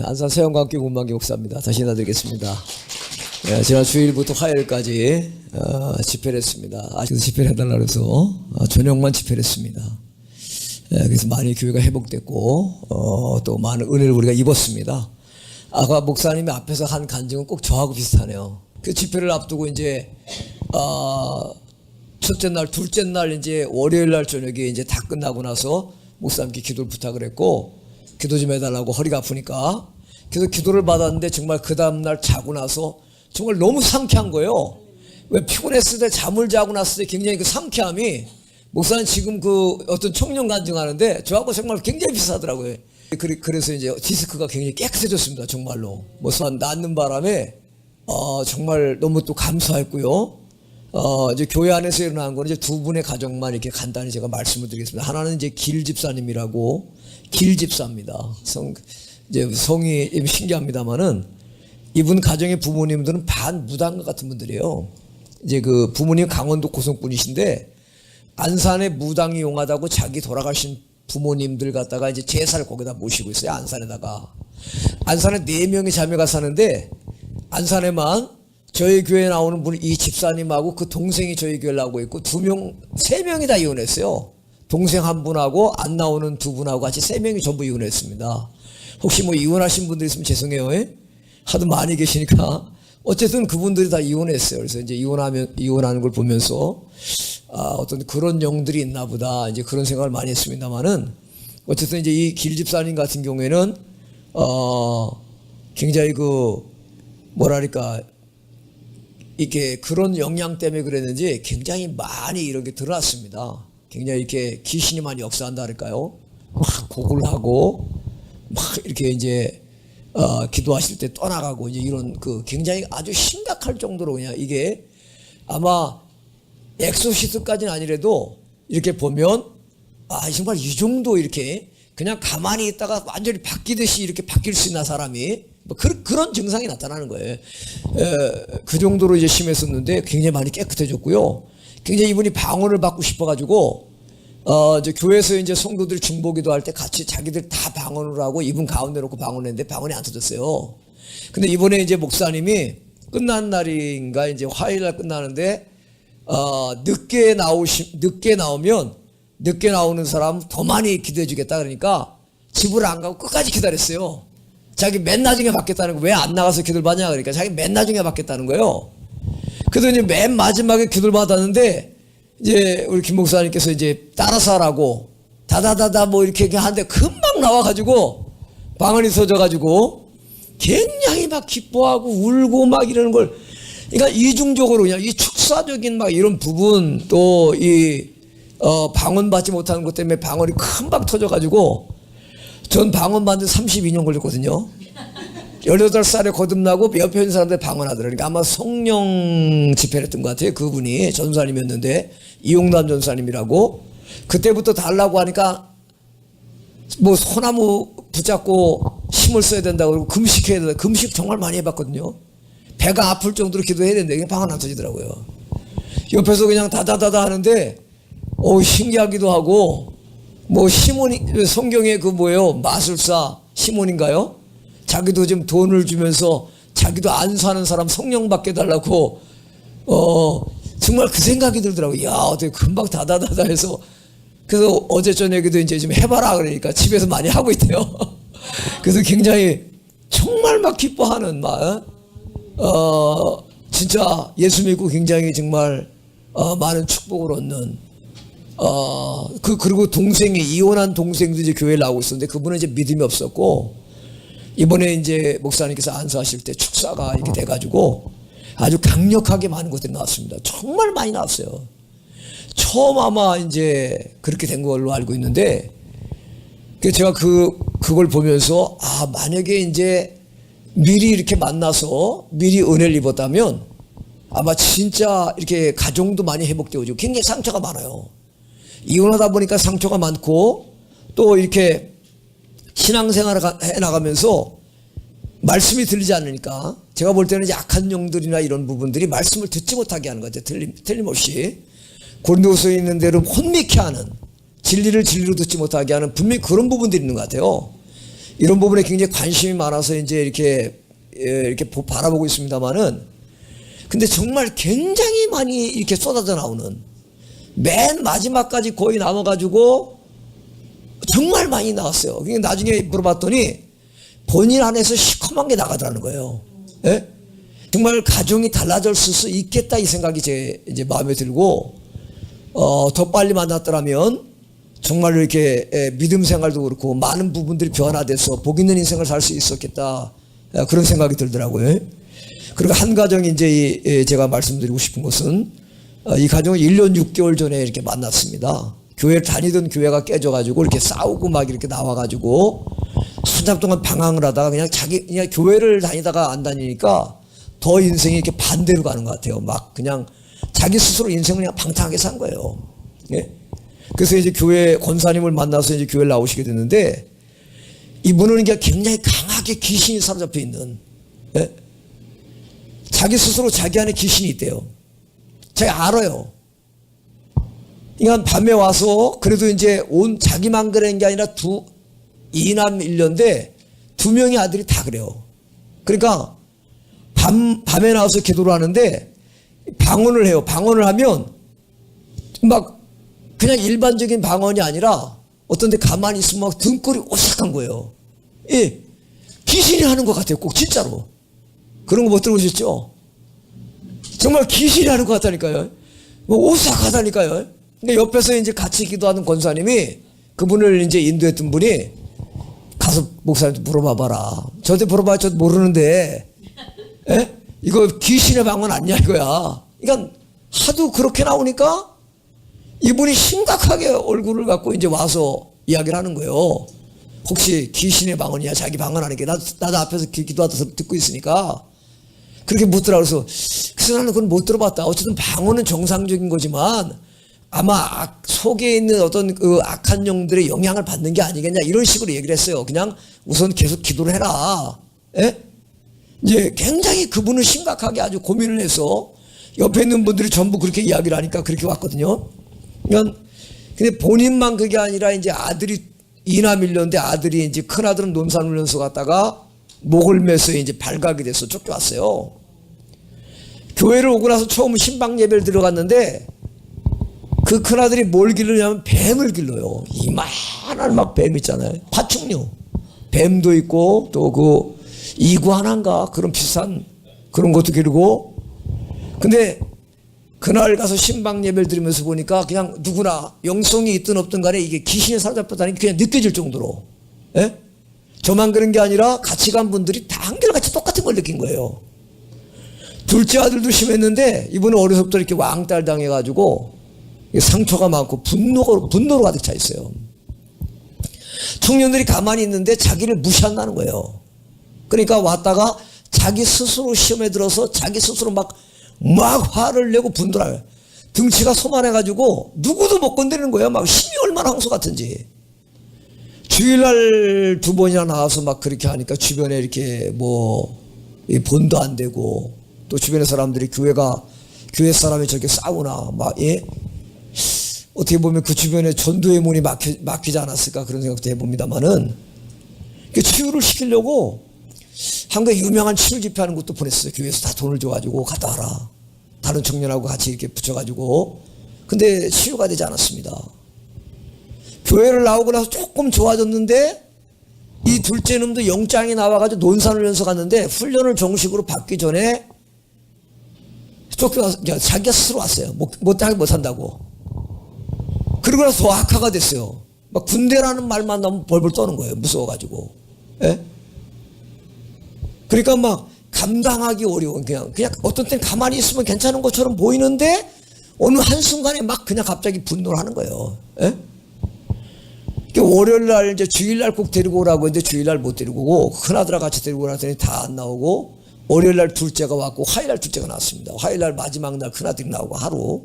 안산 세영관교 문만기 목사입니다. 다시 인사드리겠습니다. 지난 주일부터 화요일까지 집회를 했습니다. 아직도 집회를 해달라고 해서 저녁만 집회를 했습니다. 그래서 많이 교회가 회복됐고 또 많은 은혜를 우리가 입었습니다. 아까 목사님이 앞에서 한 간증은 꼭 저하고 비슷하네요. 그 집회를 앞두고 이제 첫째 날, 둘째 날 이제 월요일 날 저녁에 이제 다 끝나고 나서 목사님께 기도를 부탁을 했고, 기도 좀 해달라고 허리가 아프니까. 그래서 기도를 받았는데 정말 그 다음날 자고 나서 정말 너무 상쾌한 거예요. 왜 피곤했을 때 잠을 자고 났을 때 굉장히 그 상쾌함이, 목사는 지금 그 어떤 청년 간증하는데 저하고 정말 굉장히 비슷하더라고요. 그래서 이제 디스크가 굉장히 깨끗해졌습니다. 정말로. 목사는 낫는 바람에 정말 너무 또 감사했고요. 이제 교회 안에서 일어난 거는 이제 두 분의 가정만 이렇게 간단히 제가 말씀을 드리겠습니다. 하나는 이제 길 집사님이라고, 길 집사입니다. 이제 성이 신기합니다만은 이분 가정의 부모님들은 반무당과 같은 분들이에요. 이제 그 부모님 강원도 고성분이신데 안산에 무당이 용하다고 자기 돌아가신 부모님들 갖다가 이제 제사를 거기다 모시고 있어요. 안산에다가. 안산에 4명이 자매가 사는데 안산에만 저희 교회에 나오는 분, 이 집사님하고 그 동생이 저희 교회에 나오고 있고 3명이 다 이혼했어요. 동생 한 분하고 안 나오는 2분하고 같이 3명이 전부 이혼했습니다. 혹시 뭐 이혼하신 분들 있으면 죄송해요. 하도 많이 계시니까. 어쨌든 그분들이 다 이혼했어요. 그래서 이제 이혼하는 걸 보면서 어떤 그런 영들이 있나 보다, 이제 그런 생각을 많이 했습니다만은, 어쨌든 이제 이 길 집사님 같은 경우에는 굉장히 뭐랄까 이렇게 그런 영향 때문에 그랬는지 굉장히 많이 이런 게 드러났습니다. 굉장히 이렇게 귀신이 많이 역사한다 할까요? 막 곡을 하고 막 이렇게 이제 기도하실 때 떠나가고 이제 이런 굉장히 아주 심각할 정도로 그냥 이게 아마 엑소시스트까지는 아니래도 이렇게 보면 정말 이 정도 이렇게 그냥 가만히 있다가 완전히 바뀌듯이 이렇게 바뀔 수 있나 사람이, 뭐 그런 증상이 나타나는 거예요. 그 정도로 이제 심했었는데 굉장히 많이 깨끗해졌고요. 굉장히 이분이 방언을 받고 싶어가지고 이제 교회에서 이제 성도들 중보기도 할 때 같이 자기들 다 방언을 하고 이분 가운데 놓고 방언했는데 방언이 안 터졌어요. 근데 이번에 이제 목사님이 끝난 날인가 이제 화요일 날 끝나는데 늦게 나오면 늦게 나오는 사람 더 많이 기도해 주겠다 그러니까 집을 안 가고 끝까지 기다렸어요. 자기 맨 나중에 받겠다는 거, 왜 안 나가서 기도를 받냐 그러니까 자기 맨 나중에 받겠다는 거예요. 그래서 이제 맨 마지막에 기도를 받았는데 이제 우리 김 목사님께서 이제 따라서 하라고 다다다다 뭐 이렇게 하는데 금방 나와가지고 방언이 터져가지고 굉장히 막 기뻐하고 울고 막 이러는 걸, 그러니까 이중적으로 그냥 이 축사적인 막 이런 부분, 또 이 방언 받지 못하는 것 때문에 방언이 금방 터져가지고, 전 방언 받는 32년 걸렸거든요. 18살에 거듭나고 옆에 있는 사람들 방언하더라고요. 그러니까 아마 성령 집회를 했던 것 같아요. 그분이 전사님이었는데, 이용남 전사님이라고. 그때부터 달라고 하니까 뭐 소나무 붙잡고 힘을 써야 된다고 그러고 금식해야 된다. 금식 정말 많이 해봤거든요. 배가 아플 정도로 기도해야 되는데 그냥 방언 안 터지더라고요. 옆에서 그냥 다다다다 하는데 신기하기도 하고, 뭐 시몬이, 성경에 마술사 시몬인가요? 자기도 지금 돈을 주면서 자기도 안 사는 사람 성령 받게 달라고 정말 그 생각이 들더라고요. 야, 어떻게 금방 다다다다 해서. 그래서 어제 저녁에도 이제 좀 해봐라 그러니까 집에서 많이 하고 있대요. 그래서 굉장히 정말 막 기뻐하는 진짜 예수 믿고 굉장히 정말 많은 축복을 얻는 그리고 동생이, 이혼한 동생도 이제 교회에 나오고 있었는데 그분은 이제 믿음이 없었고, 이번에 이제 목사님께서 안수하실 때 축사가 이렇게 돼가지고 아주 강력하게 많은 것들이 나왔습니다. 정말 많이 나왔어요. 처음 아마 이제 그렇게 된 걸로 알고 있는데, 제가 그걸 보면서 만약에 이제 미리 이렇게 만나서 미리 은혜를 입었다면 아마 진짜 이렇게 가정도 많이 회복되어지고 굉장히 상처가 많아요. 이혼하다 보니까 상처가 많고, 또 이렇게 신앙생활을 해나가면서 말씀이 들리지 않으니까 제가 볼 때는 약한 영들이나 이런 부분들이 말씀을 듣지 못하게 하는 것 같아요. 틀림없이 고린도서에 있는 대로 혼미케 하는, 진리를 진리로 듣지 못하게 하는 분명히 그런 부분들이 있는 것 같아요. 이런 부분에 굉장히 관심이 많아서 이제 이렇게 바라보고 있습니다만은, 근데 정말 굉장히 많이 이렇게 쏟아져 나오는, 맨 마지막까지 거의 남아가지고 정말 많이 나왔어요. 그러니까 나중에 물어봤더니 본인 안에서 시커먼 게 나가더라는 거예요. 예? 정말 가정이 달라질 수 있겠다 이 생각이 제 이제 마음에 들고, 더 빨리 만났더라면 정말로 이렇게 믿음 생활도 그렇고 많은 부분들이 변화돼서 복 있는 인생을 살 수 있었겠다, 그런 생각이 들더라고요. 그리고 한 가정이 이제 제가 말씀드리고 싶은 것은, 이 가정을 1년 6개월 전에 이렇게 만났습니다. 교회를 다니던 교회가 깨져가지고 이렇게 싸우고 막 이렇게 나와가지고 한참 동안 방황을 하다가 그냥 교회를 다니다가 안 다니니까 더 인생이 이렇게 반대로 가는 것 같아요. 막 그냥 자기 스스로 인생을 그냥 방탕하게 산 거예요. 예? 그래서 이제 교회 권사님을 만나서 이제 교회를 나오시게 됐는데, 이분은 이게 굉장히 강하게 귀신이 사로잡혀 있는, 예? 자기 스스로 자기 안에 귀신이 있대요. 제가 알아요. 그러니까 밤에 와서 그래도 이제 온 자기만 그런 게 아니라 이남 1년대 2명의 아들이 다 그래요. 그러니까 밤에 나와서 기도를 하는데 방언을 해요. 방언을 하면 막 그냥 일반적인 방언이 아니라 어떤 데 가만히 있으면 막 등골이 오싹한 거예요. 예. 귀신이 하는 것 같아요. 꼭 진짜로. 그런 거 못 들어보셨죠? 정말 귀신이 하는 것 같다니까요. 뭐 오싹하다니까요. 근데 옆에서 이제 같이 기도하는 권사님이, 그분을 이제 인도했던 분이 가서 목사님한테 물어봐봐라. 저한테 물어봐야 저도 모르는데, 에? 이거 귀신의 방언 아니냐 이거야. 그러니까 하도 그렇게 나오니까 이분이 심각하게 얼굴을 갖고 이제 와서 이야기를 하는 거예요. 혹시 귀신의 방언이야? 자기 방언 아니게? 나도 앞에서 기도하다 듣고 있으니까 그렇게 묻더라. 그래서 나는 그건 못 들어봤다. 어쨌든 방언은 정상적인 거지만 아마 속에 있는 어떤 그 악한 영들의 영향을 받는 게 아니겠냐, 이런 식으로 얘기를 했어요. 그냥 우선 계속 기도를 해라. 예? 이제 굉장히 그분은 심각하게 아주 고민을 해서 옆에 있는 분들이 전부 그렇게 이야기를 하니까 그렇게 왔거든요. 그러니까 근데 본인만 그게 아니라 이제 아들이 이남 1년대 아들이 이제 큰 아들은 논산훈련소 갔다가 목을 매서 이제 발각이 돼서 쫓겨왔어요. 교회를 오고 나서 처음 신방 예배를 들어갔는데 그 큰아들이 뭘 길르냐면 뱀을 길러요. 이만한 막 뱀 있잖아요. 파충류. 뱀도 있고 또 그 이구아나인가 그런 비슷한 그런 것도 기르고. 근데 그날 가서 신방 예배를 드리면서 보니까 그냥 누구나 영성이 있든 없든 간에 이게 귀신에 사로잡혔다는 게 그냥 느껴질 정도로. 예? 저만 그런 게 아니라 같이 간 분들이 다 한결같이 똑같은 걸 느낀 거예요. 둘째 아들도 심했는데 이분은 어려서부터 이렇게 왕따를 당해가지고 상처가 많고 분노로 가득 차 있어요. 청년들이 가만히 있는데 자기를 무시한다는 거예요. 그러니까 왔다가 자기 스스로 시험에 들어서 자기 스스로 막 화를 내고 분노를 해요. 등치가 소만해가지고 누구도 못 건드리는 거예요. 막 힘이 얼마나 황소 같은지. 주일날 2번이나 나와서 막 그렇게 하니까 주변에 이렇게 뭐 본도 안 되고, 또 주변의 사람들이 교회 사람이 저렇게 싸우나 막, 예? 어떻게 보면 그 주변에 전도의 문이 막히지 않았을까 그런 생각도 해봅니다만은, 치유를 시키려고 한국에 유명한 치유 집회하는 것도 보냈어요. 교회에서 다 돈을 줘가지고 갔다 와라. 다른 청년하고 같이 이렇게 붙여가지고. 근데 치유가 되지 않았습니다. 교회를 나오고 나서 조금 좋아졌는데 이 둘째 놈도 영장이 나와가지고 논산훈련소 갔는데 훈련을 정식으로 받기 전에 쫓겨나서 자기가 스스로 왔어요. 못한다고. 그러고 나서 더 악화가 됐어요. 막 군대라는 말만 나오면 벌벌 떠는 거예요. 무서워가지고. 예? 그러니까 막 감당하기 어려운, 그냥 어떤 때는 가만히 있으면 괜찮은 것처럼 보이는데 어느 한순간에 막 그냥 갑자기 분노를 하는 거예요. 예? 월요일 날 이제 주일날 꼭 데리고 오라고 했는데 주일날 못 데리고 오고, 큰아들하고 같이 데리고 오라더니 다 안 나오고, 월요일 날 둘째가 왔고 화요일 날 둘째가 나왔습니다. 화요일 날 마지막 날 큰아들이 나오고 하루.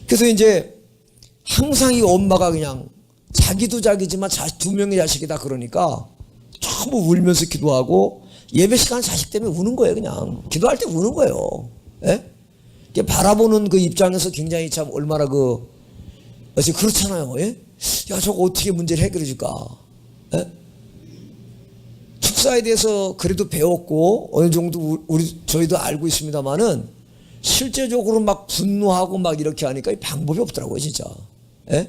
그래서 이제 항상 이 엄마가 그냥 자기도 자기지만 2명의 자식이다 그러니까 전부 울면서 기도하고, 예배 시간 자식 때문에 우는 거예요. 그냥 기도할 때 우는 거예요. 예? 바라보는 그 입장에서 굉장히 참 얼마나 그렇잖아요. 예? 야, 저거 어떻게 문제를 해결해 줄까? 예? 축사에 대해서 그래도 배웠고 어느 정도 저희도 알고 있습니다만은 실제적으로 막 분노하고 막 이렇게 하니까 방법이 없더라고요, 진짜. 예?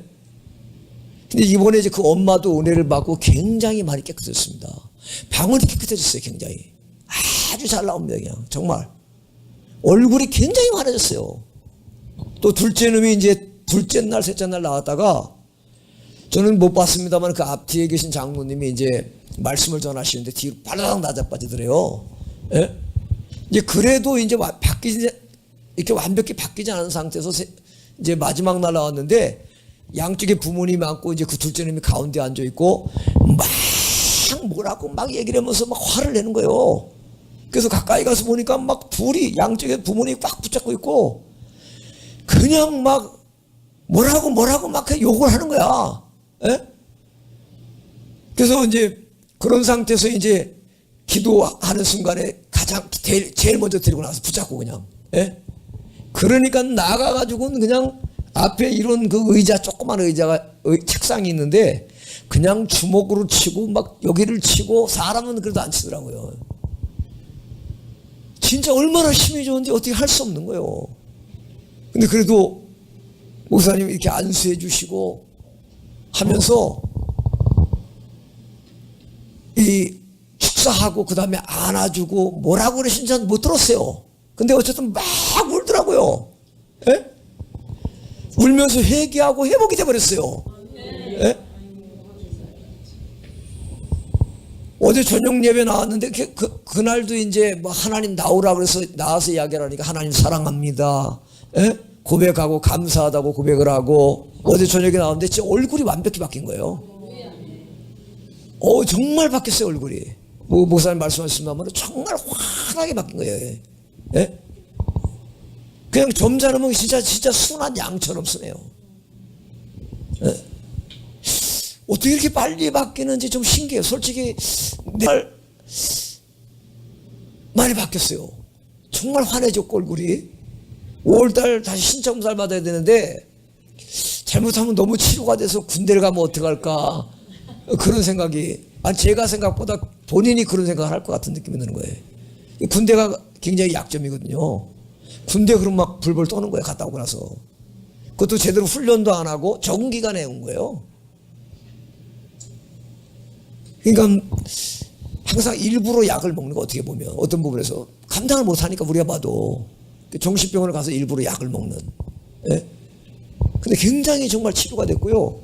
근데 이번에 이제 그 엄마도 은혜를 받고 굉장히 많이 깨끗해졌습니다. 방언이 깨끗해졌어요, 굉장히. 아주 잘 나옵니다, 그냥. 정말. 얼굴이 굉장히 환해졌어요. 또 둘째 놈이 이제 둘째 날, 셋째 날 나왔다가 저는 못 봤습니다만 그 앞 뒤에 계신 장로님이 이제 말씀을 전하시는데 뒤로 바라락 낮아빠지더래요. 예? 이제 그래도 이제 이렇게 완벽히 바뀌지 않은 상태에서 이제 마지막 날 나왔는데 양쪽에 부모님이 앉고 이제 그 둘째 놈이 가운데 앉아 있고 막 뭐라고 막 얘기를 하면서 막 화를 내는 거예요. 그래서 가까이 가서 보니까 막 둘이 양쪽에 부모님이 꽉 붙잡고 있고 그냥 막 뭐라고 막 욕을 하는 거야. 예? 그래서 이제 그런 상태에서 이제 기도하는 순간에 가장 제일 먼저 데리고 나와서 붙잡고 그냥. 예? 그러니까 나가가지고는 그냥 앞에 이런 그 의자, 조그만 책상이 있는데 그냥 주먹으로 치고 막 여기를 치고 사람은 그래도 안 치더라고요. 진짜 얼마나 힘이 좋은지 어떻게 할 수 없는 거예요. 근데 그래도 목사님 이렇게 안수해 주시고 하면서 이 축사하고 그 다음에 안아주고 뭐라고 그러신지 못 들었어요. 근데 어쨌든 막 울더라고요. 예? 울면서 회개하고 회복이 돼버렸어요. 예? 어제 저녁 예배 나왔는데 그날도 이제 뭐 하나님 나오라 그래서 나와서 이야기하니까 하나님 사랑합니다. 예? 고백하고 감사하다고 고백을 하고 어제 저녁에 나왔는데 진짜 얼굴이 완벽히 바뀐 거예요. 정말 바뀌었어요, 얼굴이. 목사님 말씀하셨습니다만 정말 환하게 바뀐 거예요. 예? 그냥 점잖으면 진짜 순한 양처럼 쓰네요. 예? 어떻게 이렇게 빨리 바뀌는지 좀 신기해요. 솔직히 많이 바뀌었어요. 정말 환해졌고 얼굴이 5월달 다시 신청살 받아야 되는데 잘못하면 너무 치료가 돼서 군대를 가면 어떡할까 그런 생각이 제가 생각보다 본인이 그런 생각을 할 것 같은 느낌이 드는 거예요. 군대가 굉장히 약점이거든요. 군대 그럼 막 불불 떠는 거예요. 갔다 오고 나서. 그것도 제대로 훈련도 안 하고 적응 기간에 온 거예요. 그러니까 항상 일부러 약을 먹는 거 어떻게 보면 어떤 부분에서 감당을 못하니까 우리가 봐도 정신병원을 가서 일부러 약을 먹는. 예? 근데 굉장히 정말 치료가 됐고요.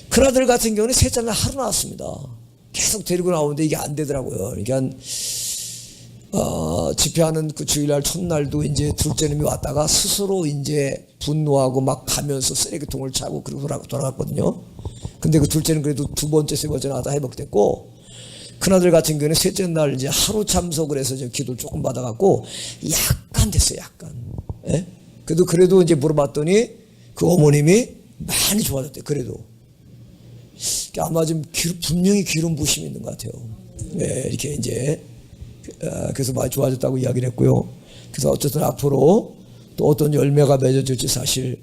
큰아들 같은 경우는 셋째 날 하루 나왔습니다. 계속 데리고 나오는데 이게 안 되더라고요. 그러니까 집회하는 그 주일날 첫날도 이제 둘째 놈이 왔다가 스스로 이제 분노하고 막 가면서 쓰레기통을 차고 그러고 돌아갔거든요. 근데 그 둘째는 그래도 두 번째, 세 번째 나왔다 회복됐고, 큰아들 같은 경우는 셋째 날 이제 하루 참석을 해서 이제 기도를 조금 받아갖고 약간 됐어요, 약간. 예? 그래도 이제 물어봤더니 그 어머님이 많이 좋아졌대요, 그래도. 아마 좀 분명히 기름 부심이 있는 것 같아요. 예, 이렇게 이제. 그래서 많이 좋아졌다고 이야기를 했고요. 그래서 어쨌든 앞으로 또 어떤 열매가 맺어질지 사실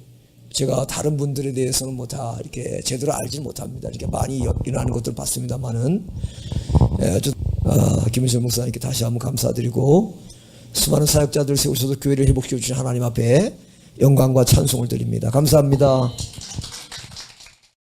제가 다른 분들에 대해서는 뭐 다 이렇게 제대로 알지 못합니다. 이렇게 많이 일어나는 것들을 봤습니다만은 김은철 목사님께 다시 한번 감사드리고 수많은 사역자들 세우셔서 교회를 회복시켜 주신 하나님 앞에 영광과 찬송을 드립니다. 감사합니다.